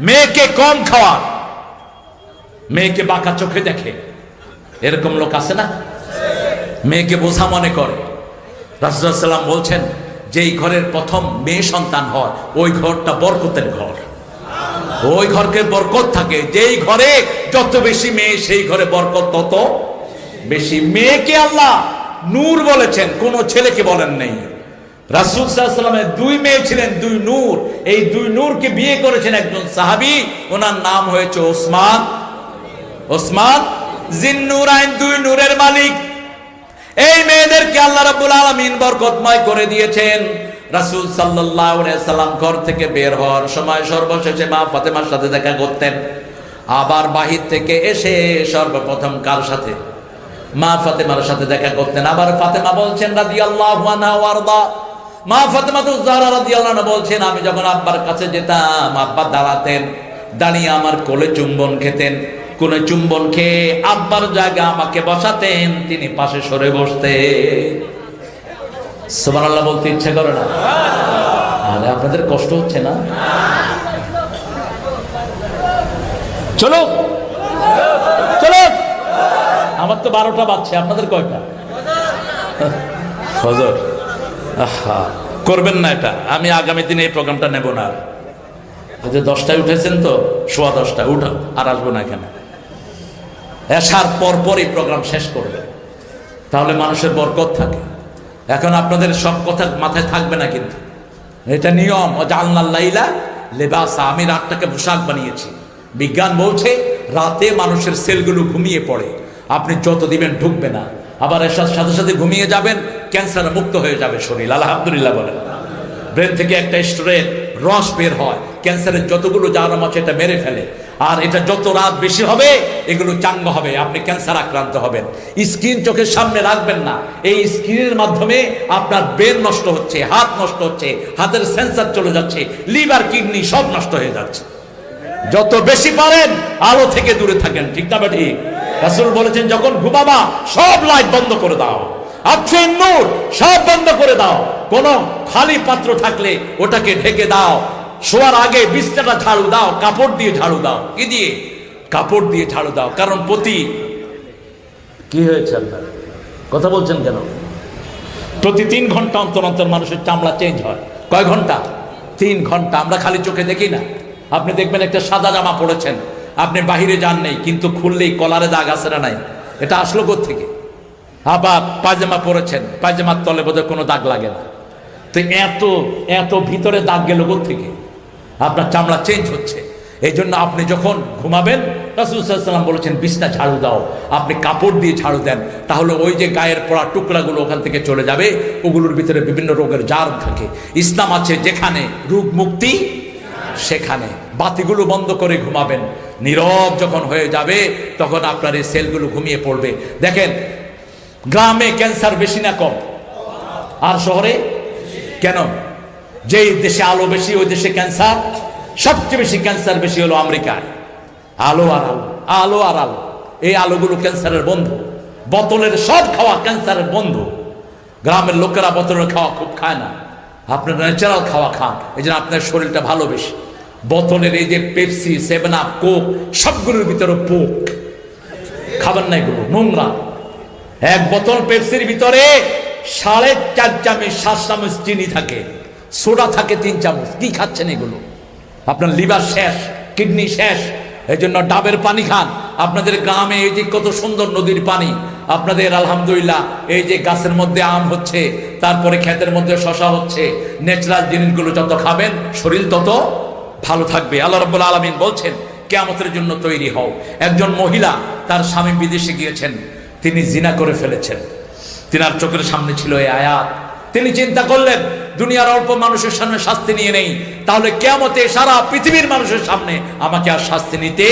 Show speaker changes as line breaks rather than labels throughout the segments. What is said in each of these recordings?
মেয়েকে কম খাওয়া, মেয়েকে বাঁকা চোখে দেখে, এরকম লোক আছে না? মেয়েকে বোঝা মনে করে। রাসূলুল্লাহ সাল্লাল্লাহু আলাইহি ওয়াসাল্লাম বলছেন, যেই ঘরের প্রথম মেয়ে সন্তান হয় ওই ঘরটা বরকতের ঘর, ওই ঘরকে বরকত থাকে। যেই ঘরে যত বেশি মেয়ে সেই ঘরে বরকত তত বেশি। মেয়েকে আল্লাহ নূর বলেছেন, কোন ছেলেকে বলেন নাই। রাসূল সাল্লাল্লাহু আলাইহি ওয়াসাল্লামের দুই মেয়ে ছিলেন, দুই নূর। এই দুই নূরকে বিয়ে করেছেন একজন সাহাবী, ওনার নাম হয়েছে ওসমান। ওসমান জিন্নুরাইন, দুই নূরের মালিক। এই মেয়েদেরকে আল্লাহ রাব্বুল আলামিন বরকতময় করে দিয়েছেন। রাসূল সাল্লাল্লাহু আলাইহি ওয়াসাল্লাম ঘর থেকে বের হওয়ার সময় সর্বশেষে মা ফাতেমার সাথে দেখা করতেন। আবার বাহির থেকে এসে সর্বপ্রথম কার সাথে? মা ফাতেমার সাথে দেখা করতেন। আবার ফাতেমা বলছেন রাদিয়াল্লাহু আনহা ওয়ারদা, মা ফাতেমা তো যারা রাদিয়াল্লাহু আনহা বলছেন, আমি যখন আব্বার কাছে যেতাম আব্বা দাঁড়াতেন, দাঁড়িয়ে আমার কোলে চুম্বন খেতেন, কোলে চুম্বন খেয়ে আব্বার জায়গা আমাকে বসাতেন, তিনি পাশে সরে বসতেন। সুবহানাল্লাহ বলতে ইচ্ছা করে না? আরে আপনাদের কষ্ট হচ্ছে না? চলো চলো, আমার তো 12টা বাজছে, আপনাদের কয়টা? ফজর। আহা, করবেন না এটা। আমি আগামী দিনে এই প্রোগ্রামটা নেব না। আর 10টায় উঠেছেন তো, 10:15 উঠা আর আসবো না এখানে। এসার পর এই প্রোগ্রাম শেষ করবে, তাহলে মানুষের বরকত থাকে। এখন আপনাদের সব কথা মাথায় থাকবে না, কিন্তু এটা নিয়ম। জাআলনাল লাইলা লিবাসা, আমি রাতটাকে পোশাক বানিয়েছি। বিজ্ঞান বলছে রাতে মানুষের সেলগুলো ঘুমিয়ে পড়ে, আপনি যত দিবেন ঢুকবে না। আবার এসার সাথে সাথে ঘুমিয়ে যাবেন, ক্যান্সার মুক্ত হয়ে যাবে শরীর। আলহামদুলিল্লাহ বলেন। ব্রেন থেকে একটা স্টোরের রস বের হয়, ক্যান্সারের যতগুলো জারম আছে এটা মেরে ফেলে। আর এটা যত রাত বেশি হবে এগুলো চাঙ্গ হবে, আপনি ক্যান্সার আক্রান্ত হবেন। স্ক্রিন চোখের সামনে রাখবেন না। এই স্ক্রিনের মাধ্যমে আপনার ব্রেন নষ্ট হচ্ছে, হাত নষ্ট হচ্ছে, হাতের সেন্সার চলে যাচ্ছে, লিভার কিডনি সব নষ্ট হয়ে যাচ্ছে। যত বেশি পারেন আলো থেকে দূরে থাকেন, ঠিক না ঠিক? রাসূল বলেছেন যখন ঘুমাবা সব লাইট বন্ধ করে দাও, আফিন নূর সব বন্ধ করে দাও। কোন খালি পাত্র থাকলে ওটাকে ঢেকে দাও। শোয়ার আগে বিছানাটা ঝাড়ু দাও, কাপড় দিয়ে ঝাড়ু দাও। কি দিয়ে? কাপড় দিয়ে ঝাড়ু দাও। কারণ কি হয়েছে আপনার কথা বলছেন কেন? প্রতি 3 ঘন্টা অন্তর অন্তর মানুষের চামড়া চেঞ্জ হয়। কয় ঘন্টা? 3 ঘন্টা। আমরা খালি চোখে দেখি না। আপনি দেখবেন একটা সাদা জামা পরেছেন, আপনি বাহিরে যান নেই, কিন্তু খুললেই কলারে দাগ আছে না নাই? এটা আসলো কোত্থেকে? আবার পায়জামা পরেছেন, পায়জামার তলে বোধহয় কোনো দাগ লাগে না। তো এত ভিতরে দাগ গেল কোত্থেকে? আপনার চামড়া চেঞ্জ হচ্ছে। এই জন্য আপনি যখন ঘুমাবেন, রাসূল সাল্লাল্লাহু আলাইহি ওয়াসাল্লাম বলেছেন বিছনা ঝাড়ু দাও। আপনি কাপড় দিয়ে ঝাড়ু দেন, তাহলে ওই যে গায়ের পড়া টুকরাগুলো ওখান থেকে চলে যাবে। ওগুলোর ভিতরে বিভিন্ন রোগের জার্ম থাকে। ইসলাম আছে যেখানে রোগ মুক্তি সেখানে। বাতিগুলো বন্ধ করে ঘুমাবেন। নীরব যখন হয়ে যাবে তখন আপনার এই সেলগুলো ঘুমিয়ে পড়বে। দেখেন গ্রামে ক্যান্সার বেশি না কম? আর শহরে কেন? যেই দেশে আলো বেশি ওই দেশে ক্যান্সার সবচেয়ে বেশি। ক্যান্সার বেশি হলো আমেরিকায়। আলো আর আলো, আলো আর আলো, এই আলোগুলো ক্যান্সারের বন্ধু। বোতলের সব খাওয়া ক্যান্সারের বন্ধু। গ্রামের লোকেরা বোতলের খাওয়া খুব খায় না, আপনার ন্যাচারাল খাওয়া খান, এই জন্য আপনার শরীরটা ভালো বেশি। বোতলের এই যে পেপসি, 7 আপ, কোক সবগুলোর ভিতরে পোক। খাবার না, এগুলো নোংরা। এক বোতল পেপসির ভিতরে 4.5 চামচ 7 চামচ চিনি থাকে, সোডা থাকে 3 চামচ। কি খাচ্ছেন এগুলো? আপনার লিভার শেষ, কিডনি শেষ। এই জন্য ডাবের পানি খান। আপনাদের গ্রামে এই যে কত সুন্দর নদীর পানি, আপনাদের আলহামদুলিল্লাহ এই যে গাছের মধ্যে আম হচ্ছে, তারপরে ক্ষেতের মধ্যে শশা হচ্ছে। ন্যাচারাল জিনিসগুলো যত খাবেন শরীর তত ভালো থাকবে। আল্লাহ রাব্বুল আলামিন বলছেন কিয়ামতের জন্য তৈরি হও। একজন মহিলা, তার স্বামী বিদেশে গিয়েছেন, তিনি জিনা করে ফেলেছেন। তিনার চোখের সামনে ছিল এই আয়াত। তিনি চিন্তা করলেন দুনিয়ার অল্প মানুষের সামনে শাস্তি নিয়ে নেই, তাহলে কিয়ামতে সারা পৃথিবীর মানুষের সামনে আমাকে আর শাস্তি নিতে।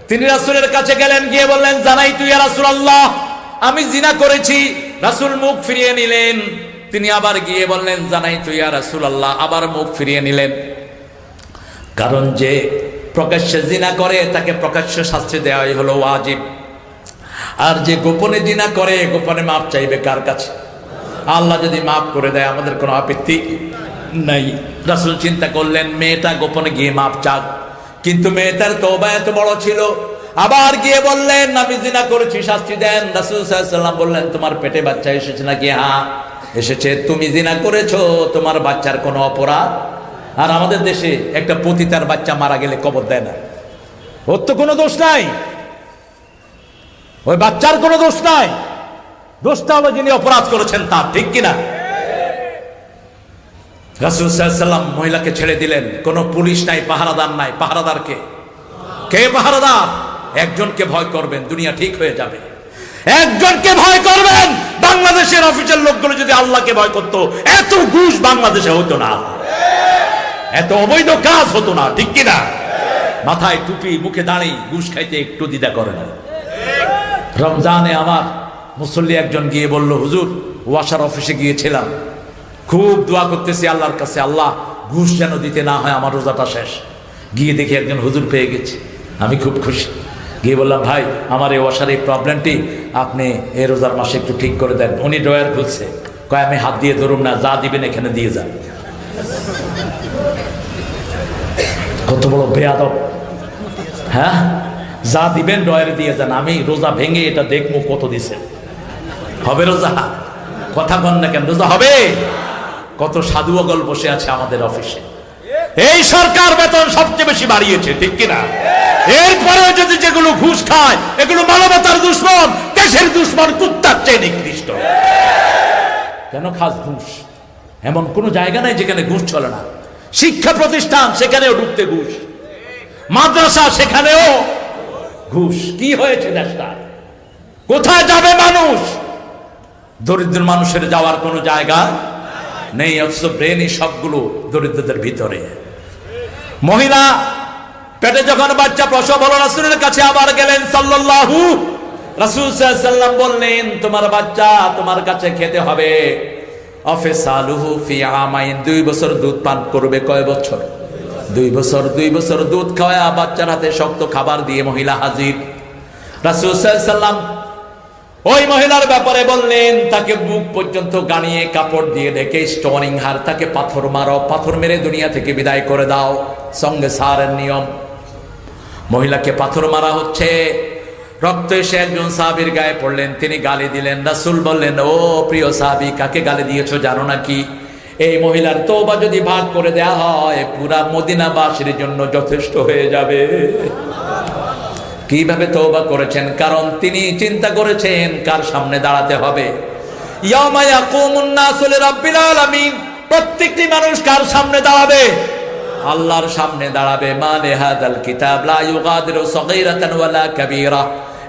তিনি রাসূলের কাছে গেলেন, গিয়ে বললেন জানাইতু ইয়া রাসূলুল্লাহ, আমি জিনা করেছি। রাসূল মুখ ফিরিয়ে নিলেন। তিনি আবার গিয়ে বললেন জানাইতু ইয়া রাসূলুল্লাহ, আবার মুখ ফিরিয়ে নিলেন। কারণ যে প্রকাশ্যে জিনা করে তাকে প্রকাশ্য শাস্তি দেওয়াই হলো ওয়াজিব। আর যে গোপনে জিনা করে গোপনে মাপ চাইবে কার কাছে? আল্লাহ যদি মাফ করে দেয় আমাদের কোনো আপত্তি নাই। রাসূল চিন্তা করলেন মেয়েটা গোপনে গিয়ে মাপ চাক, কিন্তু মেয়েটার তওবা এত বড় ছিল, আবার গিয়ে বললেন আমি জিনা করেছি, শাস্তি দেন। রাসূল সাল্লাল্লাহু আলাইহি ওয়াসাল্লাম বললেন তোমার পেটে বাচ্চা এসেছে নাকি? হ্যাঁ এসেছে। তুমি জিনা করেছো, তোমার বাচ্চার কোনো অপরাধ? আর আমাদের দেশে একটা পতিতার বাচ্চা মারা গেলে কবর দেয় না, ওর তো কোনো দোষ নাই, ওই বাচ্চার কোনো দোষ নাই, দোষটা হলো যিনি অপরাধ করেছেন তার, ঠিক কিনা? রাসূল সাল্লাল্লাহু আলাইহি ওয়াসাল্লাম মহিলাকে ছেড়ে দিলেন, কোনো পুলিশ নাই, পাহারাদার নাই। পাহারাদার কে? কে পাহারাদার? একজনকে ভয় করবেন, দুনিয়া ঠিক হয়ে যাবে। একজনকে ভয় করবেন। বাংলাদেশের অফিসের লোকগুলো যদি আল্লাহকে ভয় করতো, এত ঘুষ বাংলাদেশে হতো না, এত অবৈধ কাজ হতো না, ঠিক কিনা? মাথায় টুপি, মুখে দাঁড়ি, ঘুষ খাইতে একটু দ্বিধা করে না। রমজানে আমার মুসল্লি একজন গিয়ে বলল, হুজুর ওয়াসার অফিসে গিয়েছিলাম, খুব দোয়া করতেছি আল্লাহর কাছে, আল্লাহ ঘুষ যেন দিতে না হয়, আমার রোজাটা শেষ। গিয়ে দেখি একজন হুজুর পেয়ে গেছে, আমি খুব খুশি। গিয়ে বললাম, ভাই আমার এই ওয়াসার এই প্রবলেমটি আপনি এই রোজার মাসে একটু ঠিক করে দেন। উনি ড্রয়ার খুলছে, কয় আমি হাত দিয়ে ধরুন না, যা দিবেন এখানে দিয়ে যান। কত বড় বেয়াদব! হ্যাঁ, যা দিবেন ড্রয়ারে দিয়ে যান, আমি রোজা ভেঙে এটা দেখবো কত দিছে। হবে রোজা? কথা বল না কেন, রোজা হবে? কত সাধু অগল বসে আছে আমাদের অফিসে। এই সরকার বেতন সবচেয়ে বেশি বাড়িয়েছে, ঠিক কিনা? এরপরেও যদি যেগুলো ঘুষ খায়, এগুলো মানবতার দুশ্মন, দেশের দুশ্মন, কুত্তার চেয়ে নিকৃষ্ট। কেন খাস ঘুষ? এমন কোন জায়গা নাই যেখানে ঘুষ চলে না। শিক্ষা প্রতিষ্ঠান, সেখানেও ঢুকতে ঘুষ। মাদ্রাসা, সেখানেও ঘুষ। কি হয়েছে দেশটা? কোথায় যাবে মানুষ? দরিদ্র মানুষের যাওয়ার কোনো জায়গা নেই, অথচ ব্রেনই সবগুলো দরিদ্রদের ভিতরে। মহিলা পেটে যখন বাচ্চা প্রসব হলো, রাসূলের কাছে আবার গেলেন সাল্লাল্লাহু। রাসূল সাল্লাল্লাহু আলাইহি ওয়াসাল্লাম বললেন, তোমার বাচ্চা তোমার কাছে খেতে হবে। আফসালুহু ফি আমাইন, 2 বছর দুধ পান করবে। কয় বছর? 2 বছর। 2 বছর দুধ খাওয়া বাচ্চার হাতে শক্ত খাবার দিয়ে মহিলা হাজির। রাসূল সাল্লাল্লাহু আলাইহি ওয়াসাল্লাম ওই মহিলার ব্যাপারে বললেন, তাকে বুক পর্যন্ত গানিয়ে কাপড় দিয়ে ঢেকে স্টোনিং হার, তাকে পাথর মারো, পাথর মেরে দুনিয়া থেকে বিদায় করে দাও। সঙ্গে সারের নিয়ম। মহিলাকে পাথর মারা হচ্ছে, রক্ত এসে একজন সাহাবীর গায়ে পড়লেন, তিনি গালি দিলেন। রাসূল বললেন, ও প্রিয় সাহাবী, কাকে গালি দিয়েছো জানো নাকি? এই মহিলার তওবা যদি ভাগ করে দেয়া হয়, পুরা মদিনাবাসীর জন্য যথেষ্ট হয়ে যাবে। কিভাবে তওবা করেছেন? কারণ তিনি চিন্তা করেছেন কার সামনে দাঁড়াতে হবে। ইয়াউমা ইয়াকুমুন নাসু লিরাব্বিল আলামিন, প্রত্যেকটি মানুষ কার সামনে দাঁড়াবে? আল্লাহর সামনে দাঁড়াবে। মানে হাদাল কিতাব লা ইউগাদিরু সগীরাতান ওয়ালা কাবীরা,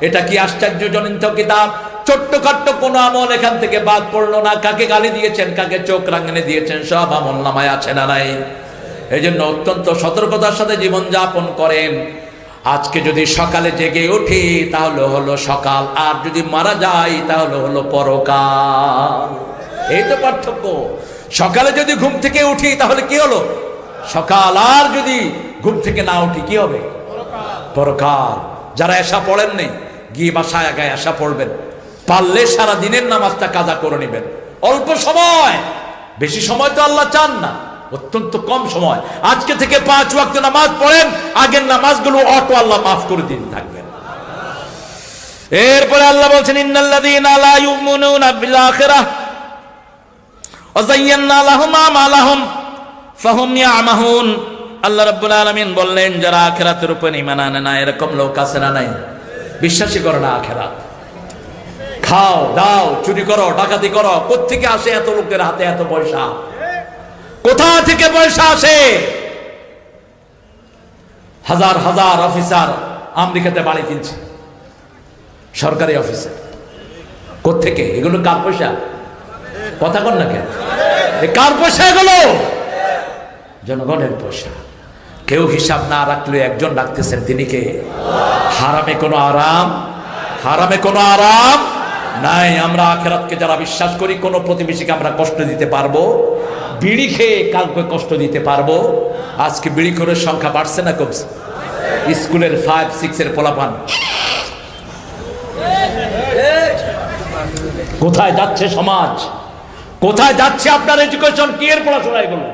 এটা কি আশ্চর্যজনক কিতাব! ছোট্টখাট্ট কোন আমল এখান থেকে বাদ পড়লো না। কাকে গালি দিয়েছেন, কাকে চোখ রাঙানি দিয়েছেন, সব আমলনামায় আছে না নাই? এজন্য অত্যন্ত সতর্কতার সাথে জীবন যাপন করেন। আজকে যদি সকালে জেগে উঠি তাহলে হলো সকাল, আর যদি মারা যাই তাহলে হলো পরকাল। এই তো পার্থক্য। সকালে যদি ঘুম থেকে উঠি তাহলে কি হলো? সকাল। আর যদি ঘুম থেকে না উঠি কি হবে? পরকাল। যারা এশা পড়েন নেই, গিয়ে বাসায় আগে এশা পড়বেন। পারলে সারা দিনের নামাজটা কাজা করে নেবেন। অল্প সময়, বেশি সময় তো আল্লাহ চান না, অত্যন্ত কম সময়। আজকে থেকে 5 ওয়াক্ত নামাজ পড়েন, আগের নামাজগুলো অটো আল্লাহ মাফ করে দিতে থাকবেন। এরপরে আল্লাহ বলছেন, ইন্নাল্লাযীনা লা ইউমিনুনা বিল আখিরাহ ওয়া যায়্যানা লাহুম আমালাহুম ফাহুম ইয়ামাহুন। আল্লাহ রাব্বুল আলামিন বললেন, যারা আখিরাতের উপর ঈমান আনে না, এরকম লোক আছে না নাই? বিশ্বাসই করে না আখিরাত। খাও দাও, চুরি করো, ডাকাতি করো, কোত্থেকে আসে এত লোকের হাতে এত পয়সা? কোথা থেকে পয়সা আসে? হাজার হাজার অফিসার আমেরিকাতে বাড়ি কিনছে, সরকারি অফিসার। কোত্থেকে? এগুলো কার পয়সা? কথা কন না কেন? কার পয়সা এগুলো? জনগণের পয়সা। কেউ হিসাব না রাখলে একজন রাখতেছেন, তিনি কে? হারামে কোনো আরাম, হারামে কোনো আরাম নাই। আমরা আখিরাতকে যারা বিশ্বাস করি, কোনো প্রতিবেশীকে আমরা কষ্ট দিতে পারবো? বিড়ি খেয়ে কাউকে কষ্ট দিতে পারবো? আজকে বিড়িখোরের সংখ্যা বাড়ছে না কমছে? স্কুলের 5, 6 এর পোলাপান কোথায় যাচ্ছে? সমাজ কোথায় যাচ্ছে? আপনার এডুকেশন কি এর পড়াশোনা? এগুলো